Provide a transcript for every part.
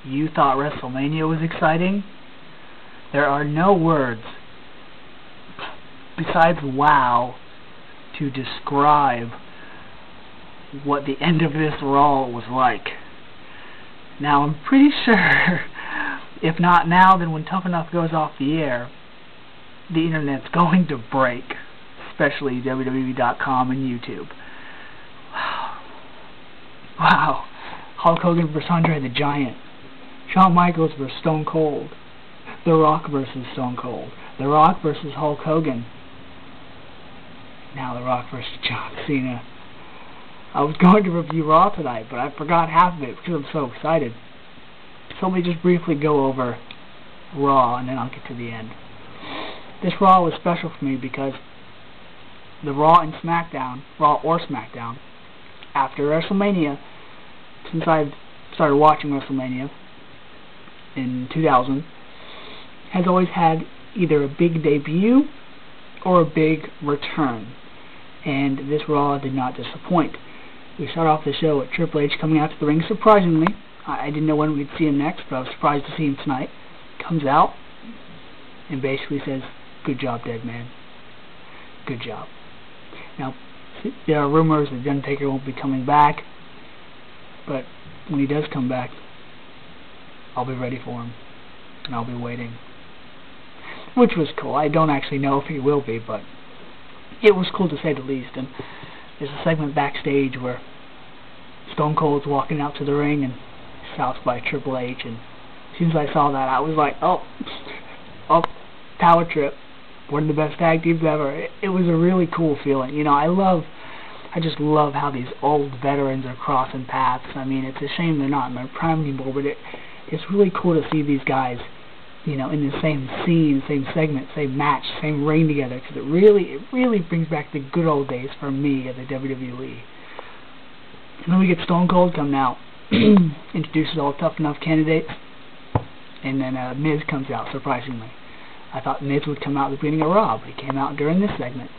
you thought WrestleMania was exciting, there are no words besides wow to describe what the end of this Raw was like. Now, I'm pretty sure, if not now, then when Tough Enough goes off the air, the internet's going to break, especially WWE.com and YouTube. Wow. Hulk Hogan vs. Andre the Giant. Shawn Michaels vs. Stone Cold. The Rock vs. Stone Cold. The Rock vs. Hulk Hogan. Now The Rock vs. John Cena. I was going to review Raw tonight, but I forgot half of it because I'm so excited. So let me just briefly go over Raw, and then I'll get to the end. This Raw was special for me because the Raw and SmackDown, Raw or SmackDown, after WrestleMania, since I've started watching WrestleMania in 2000, has always had either a big debut or a big return. And this Raw did not disappoint. We start off the show with Triple H coming out to the ring, surprisingly. I didn't know when we'd see him next, but I was surprised to see him tonight. Comes out and basically says, "Good job, dead man. Good job." Now, there are rumors that Undertaker won't be coming back, but when he does come back, I'll be ready for him, and I'll be waiting. Which was cool. I don't actually know if he will be, but it was cool to say the least. And there's a segment backstage where Stone Cold's walking out to the ring and shouts by Triple H, and as soon as I saw that, I was like, oh, power trip. One of the best tag teams ever. It was a really cool feeling. You know, I just love how these old veterans are crossing paths. I mean, it's a shame they're not in their prime anymore, but it's really cool to see these guys, you know, in the same scene, same segment, same match, same ring together, because it really brings back the good old days for me at the WWE. And then we get Stone Cold coming out, introduces all Tough Enough candidates, and then Miz comes out, surprisingly. I thought Miz would come out at the beginning of Raw, but he came out during this segment.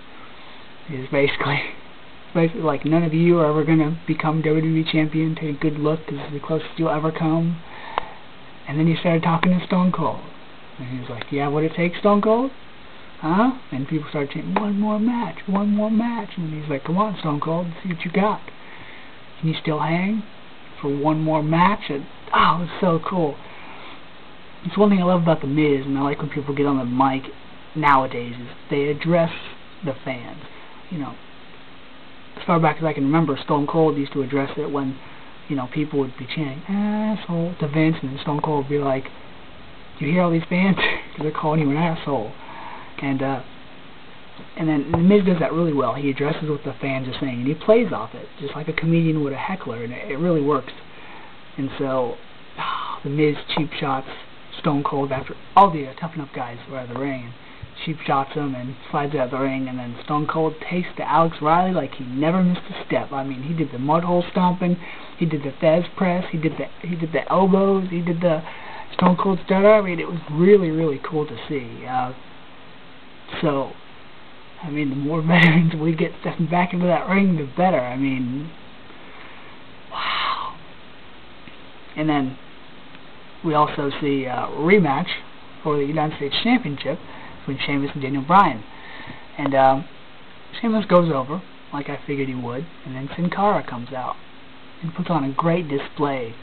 He's basically like, none of you are ever going to become WWE champion. Take a good look. This is the closest you'll ever come. And then he started talking to Stone Cold. And he was like, "Yeah, what it takes, Stone Cold? Huh?" And people started chanting, "One more match, one more match." And he's like, "Come on, Stone Cold, see what you got. Can you still hang for one more match?" And, oh, it was so cool. It's one thing I love about The Miz, and I like when people get on the mic nowadays, is they address the fans. You know, as far back as I can remember, Stone Cold used to address it when, you know, people would be chanting, "Asshole," to Vince, and then Stone Cold would be like, "Do you hear all these fans? Because they're calling you an asshole." And then The Miz does that really well. He addresses what the fans are saying, and he plays off it, just like a comedian would a heckler, and it really works. And so, The Miz cheap shots Stone Cold after all the Tough Enough guys were out of the ring, and cheap shots him and slides out of the ring, and then Stone Cold takes to Alex Riley like he never missed a step. I mean, he did the mud hole stomping, he did the Fez press, he did the elbows, he did the Stone Cold Stutter. I mean, it was really cool to see. So, I mean, the more veterans we get stepping back into that ring, the better. I mean, wow. And then we also see a rematch for the United States Championship between Sheamus and Daniel Bryan. And Sheamus goes over, like I figured he would, and then Sin Cara comes out and puts on a great display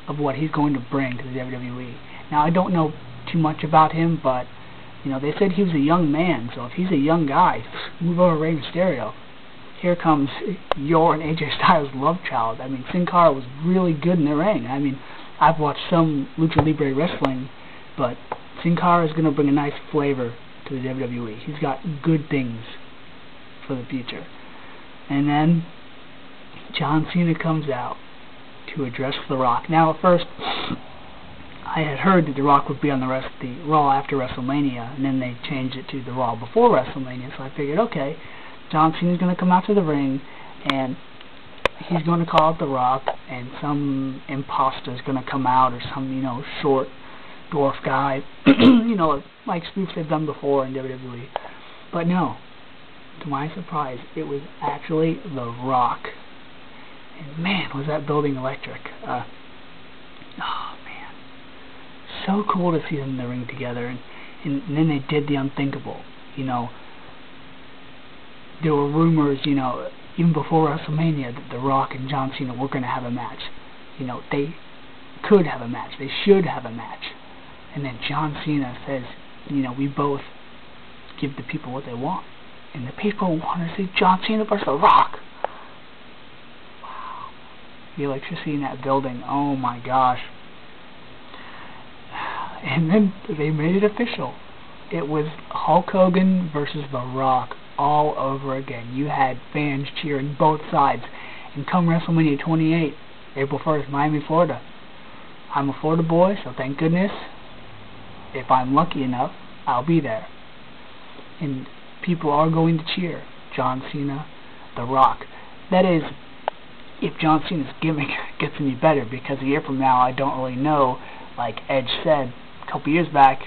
of what he's going to bring to the WWE. Now, I don't know too much about him, but, you know, they said he was a young man, so if he's a young guy, move over Rey Mysterio. Here comes your and AJ Styles' love child. I mean, Sin Cara was really good in the ring. I mean, I've watched some Lucha Libre wrestling, but Sin Cara is going to bring a nice flavor to the WWE. He's got good things for the future. And then John Cena comes out to address The Rock. Now, at first, I had heard that The Rock would be on the Raw after WrestleMania, and then they changed it to the Raw before WrestleMania, so I figured, okay, John Cena's going to come out to the ring, and he's going to call out The Rock, and some imposter's going to come out, or some, you know, short dwarf guy, you know, like spoofs they've done before in WWE. But no, to my surprise, it was actually The Rock. And man, was that building electric. Oh man, so cool to see them in the ring together, and then they did the unthinkable. You know, there were rumors, you know, even before WrestleMania, that The Rock and John Cena were going to have a match. You know, they could have a match. They should have a match. And then John Cena says, you know, we both give the people what they want. And the people want to see John Cena versus The Rock. Wow. The electricity in that building, oh my gosh. And then they made it official. It was Hulk Hogan versus The Rock all over again. You had fans cheering both sides. And come WrestleMania 28, April 1st, Miami, Florida. I'm a Florida boy, so thank goodness, if I'm lucky enough, I'll be there. And people are going to cheer John Cena, The Rock. That is, if John Cena's gimmick gets any better, because a year from now, I don't really know. Like Edge said a couple years back,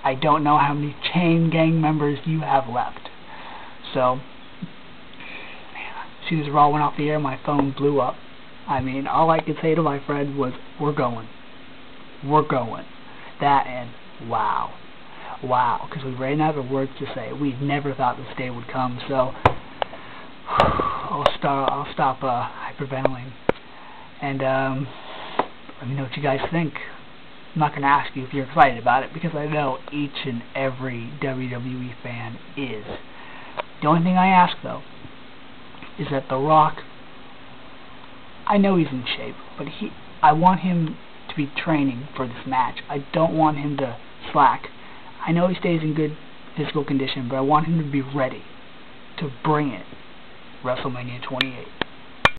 I don't know how many chain gang members you have left. So, as soon as Raw went off the air, my phone blew up. I mean, all I could say to my friend was, we're going. We're going. That and wow. Wow. Because we ran out of words to say. We never thought this day would come. So, I'll stop hyperventilating. And let me know what you guys think. I'm not going to ask you if you're excited about it, because I know each and every WWE fan is. The only thing I ask, though, is that The Rock, I know he's in shape, but I want him to be training for this match. I don't want him to slack. I know he stays in good physical condition, but I want him to be ready to bring it WrestleMania 28.